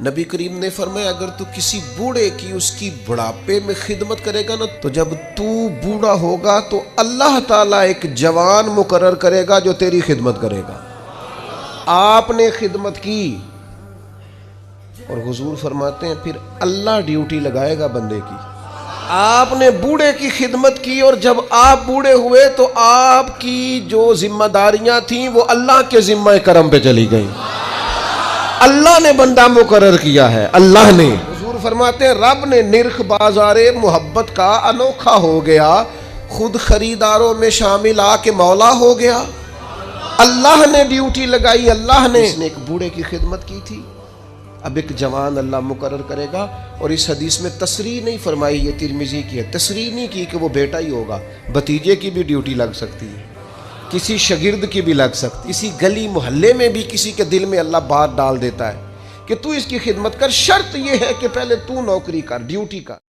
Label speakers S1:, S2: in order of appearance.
S1: نبی کریم نے فرمایا اگر تو کسی بوڑھے کی اس کی بڑھاپے میں خدمت کرے گا نا تو جب تو بوڑھا ہوگا تو اللہ تعالیٰ ایک جوان مقرر کرے گا جو تیری خدمت کرے گا۔ آپ نے خدمت کی اور حضور فرماتے ہیں پھر اللہ ڈیوٹی لگائے گا بندے کی۔ آپ نے بوڑھے کی خدمت کی اور جب آپ بوڑھے ہوئے تو آپ کی جو ذمہ داریاں تھیں وہ اللہ کے ذمہ کرم پہ چلی گئیں۔ اللہ نے بندہ مقرر کیا ہے، اللہ نے۔ حضور فرماتے ہیں رب نے نرخ بازار محبت کا انوکھا ہو گیا، خود خریداروں میں شامل آ کے مولا ہو گیا۔ اللہ نے ڈیوٹی لگائی، اللہ نے۔ اس نے ایک بوڑھے کی خدمت کی تھی، اب ایک جوان اللہ مقرر کرے گا۔ اور اس حدیث میں تصریح نہیں فرمائی، یہ ترمذی کی ہے، تصریح نہیں کی کہ وہ بیٹا ہی ہوگا، بھتیجے کی بھی ڈیوٹی لگ سکتی ہے، کسی شاگرد کی بھی لگ سکتی، کسی گلی محلے میں بھی کسی کے دل میں اللہ بات ڈال دیتا ہے کہ تو اس کی خدمت کر، شرط یہ ہے کہ پہلے تو نوکری کر، ڈیوٹی کر۔